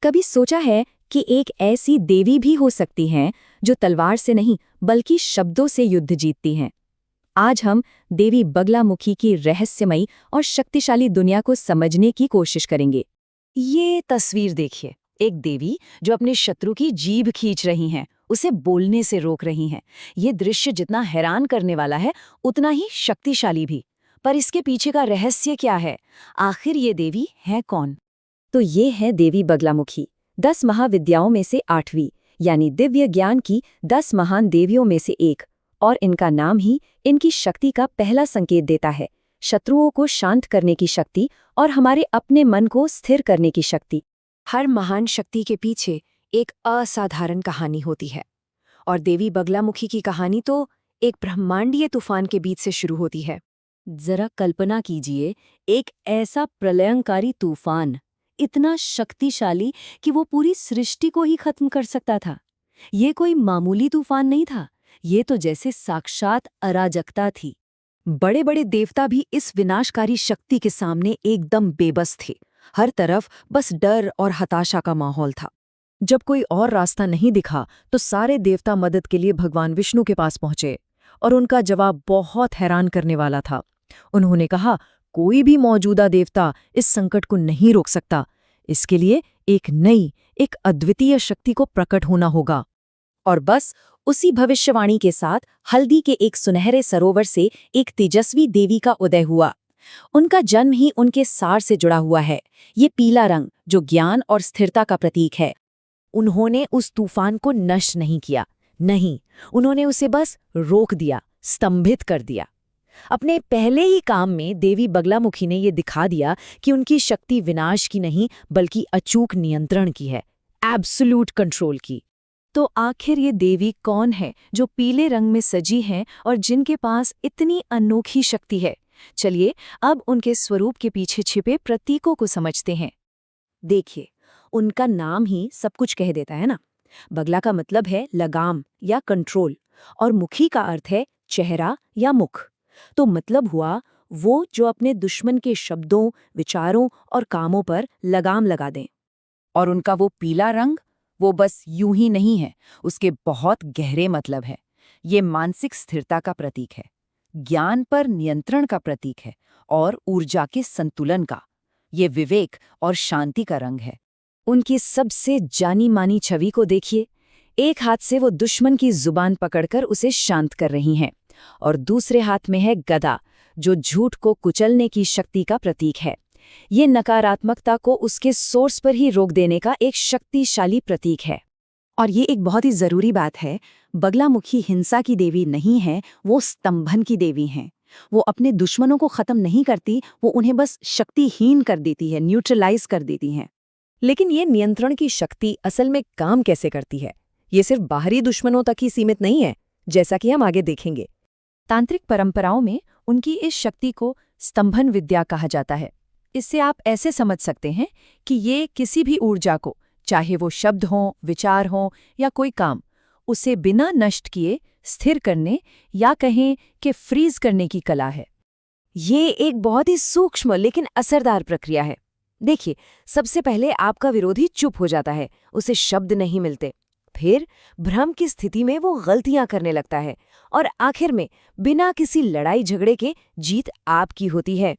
कभी सोचा है कि एक ऐसी देवी भी हो सकती हैं जो तलवार से नहीं बल्कि शब्दों से युद्ध जीतती हैं? आज हम देवी बगलामुखी की रहस्यमयी और शक्तिशाली दुनिया को समझने की कोशिश करेंगे। ये तस्वीर देखिए, एक देवी जो अपने शत्रु की जीभ खींच रही हैं, उसे बोलने से रोक रही हैं। ये दृश्य जितना हैरान करने वाला है, उतना ही शक्तिशाली भी। पर इसके पीछे का रहस्य क्या है? आखिर ये देवी है कौन? तो ये है देवी बगलामुखी, 10 महाविद्याओं में से 8वीं, यानी दिव्य ज्ञान की 10 महान देवियों में से एक। और इनका नाम ही इनकी शक्ति का पहला संकेत देता है, शत्रुओं को शांत करने की शक्ति और हमारे अपने मन को स्थिर करने की शक्ति। हर महान शक्ति के पीछे एक असाधारण कहानी होती है, और देवी बगलामुखी की कहानी तो एक ब्रह्मांडीय तूफान के बीच से शुरू होती है। जरा कल्पना कीजिए, एक ऐसा प्रलयंकारी तूफान, इतना शक्तिशाली कि वो पूरी सृष्टि को ही खत्म कर सकता था। ये कोई मामूली तूफान नहीं था, ये तो जैसे साक्षात अराजकता थी। बड़े बड़े देवता भी इस विनाशकारी शक्ति के सामने एकदम बेबस थे। हर तरफ बस डर और हताशा का माहौल था। जब कोई और रास्ता नहीं दिखा तो सारे देवता मदद के लिए भगवान विष्णु के पास पहुंचे, और उनका जवाब बहुत हैरान करने वाला था। उन्होंने कहा, कोई भी मौजूदा देवता इस संकट को नहीं रोक सकता। इसके लिए एक नई, एक अद्वितीय शक्ति को प्रकट होना होगा। और बस उसी भविष्यवाणी के साथ हल्दी के एक सुनहरे सरोवर से एक तेजस्वी देवी का उदय हुआ। उनका जन्म ही उनके सार से जुड़ा हुआ है, ये पीला रंग जो ज्ञान और स्थिरता का प्रतीक है। उन्होंने उस तूफान को नष्ट नहीं किया, नहीं, उन्होंने उसे बस रोक दिया, स्तंभित कर दिया। अपने पहले ही काम में देवी बगलामुखी ने ये दिखा दिया कि उनकी शक्ति विनाश की नहीं बल्कि अचूक नियंत्रण की है, एब्सोल्यूट कंट्रोल की। तो आखिर ये देवी कौन है जो पीले रंग में सजी है और जिनके पास इतनी अनोखी शक्ति है? चलिए अब उनके स्वरूप के पीछे छिपे प्रतीकों को समझते हैं। देखिए, उनका नाम ही सब कुछ कह देता है ना। बगला का मतलब है लगाम या कंट्रोल, और मुखी का अर्थ है चेहरा या मुख। तो मतलब हुआ वो जो अपने दुश्मन के शब्दों, विचारों और कामों पर लगाम लगा दें। और उनका वो पीला रंग, वो बस यूं ही नहीं है, उसके बहुत गहरे मतलब है। ये मानसिक स्थिरता का प्रतीक है, ज्ञान पर नियंत्रण का प्रतीक है, और ऊर्जा के संतुलन का। ये विवेक और शांति का रंग है। उनकी सबसे जानी मानी छवि को देखिए। एक हाथ से वो दुश्मन की जुबान पकड़कर उसे शांत कर रही हैं, और दूसरे हाथ में है गदा, जो झूठ को कुचलने की शक्ति का प्रतीक है। ये नकारात्मकता को उसके सोर्स पर ही रोक देने का एक शक्तिशाली प्रतीक है। और ये एक बहुत ही जरूरी बात है, बगलामुखी हिंसा की देवी नहीं है, वो स्तंभन की देवी हैं। वो अपने दुश्मनों को खत्म नहीं करती, वो उन्हें बस शक्तिहीन कर देती है, न्यूट्रलाइज कर देती हैं। लेकिन ये नियंत्रण की शक्ति असल में काम कैसे करती है? ये सिर्फ बाहरी दुश्मनों तक ही सीमित नहीं है, जैसा कि हम आगे देखेंगे। तांत्रिक परंपराओं में उनकी इस शक्ति को स्तंभन विद्या कहा जाता है। इससे आप ऐसे समझ सकते हैं कि ये किसी भी ऊर्जा को, चाहे वो शब्द हों, विचार हों या कोई काम, उसे बिना नष्ट किए स्थिर करने या कहें कि फ्रीज करने की कला है। ये एक बहुत ही सूक्ष्म लेकिन असरदार प्रक्रिया है। देखिए, सबसे पहले आपका विरोधी चुप हो जाता है, उसे शब्द नहीं मिलते। फिर भ्रम की स्थिति में वो गलतियां करने लगता है, और आखिर में बिना किसी लड़ाई झगड़े के जीत आपकी होती है।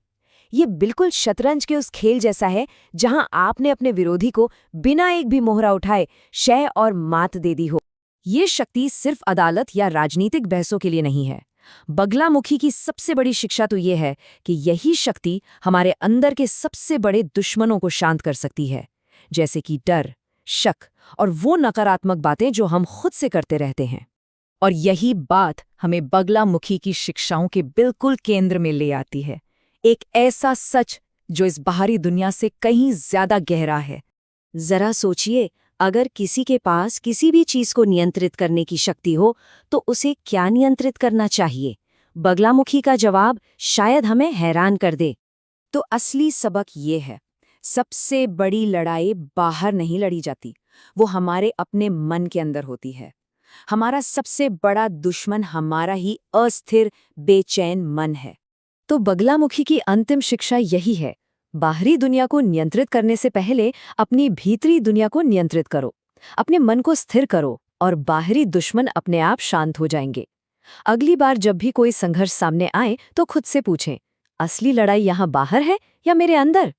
ये बिल्कुल शतरंज के उस खेल जैसा है जहां आपने अपने विरोधी को बिना एक भी मोहरा उठाए शय और मात दे दी हो। ये शक्ति सिर्फ अदालत या राजनीतिक बहसों के लिए नहीं है। बगलामुखी की सबसे बड़ी शिक्षा तो ये है कि यही शक्ति हमारे अंदर के सबसे बड़े दुश्मनों को शांत कर सकती है, जैसे कि डर, शक और वो नकारात्मक बातें जो हम खुद से करते रहते हैं। और यही बात हमें बगलामुखी की शिक्षाओं के बिल्कुल केंद्र में ले आती है, एक ऐसा सच जो इस बाहरी दुनिया से कहीं ज्यादा गहरा है। जरा सोचिए, अगर किसी के पास किसी भी चीज को नियंत्रित करने की शक्ति हो तो उसे क्या नियंत्रित करना चाहिए? बगलामुखी का जवाब शायद हमें हैरान कर दे। तो असली सबक ये है, सबसे बड़ी लड़ाई बाहर नहीं लड़ी जाती, वो हमारे अपने मन के अंदर होती है। हमारा सबसे बड़ा दुश्मन हमारा ही अस्थिर, बेचैन मन है। तो बगलामुखी की अंतिम शिक्षा यही है, बाहरी दुनिया को नियंत्रित करने से पहले अपनी भीतरी दुनिया को नियंत्रित करो। अपने मन को स्थिर करो और बाहरी दुश्मन अपने आप शांत हो जाएंगे। अगली बार जब भी कोई संघर्ष सामने आए तो खुद से पूछें, असली लड़ाई यहाँ बाहर है या मेरे अंदर?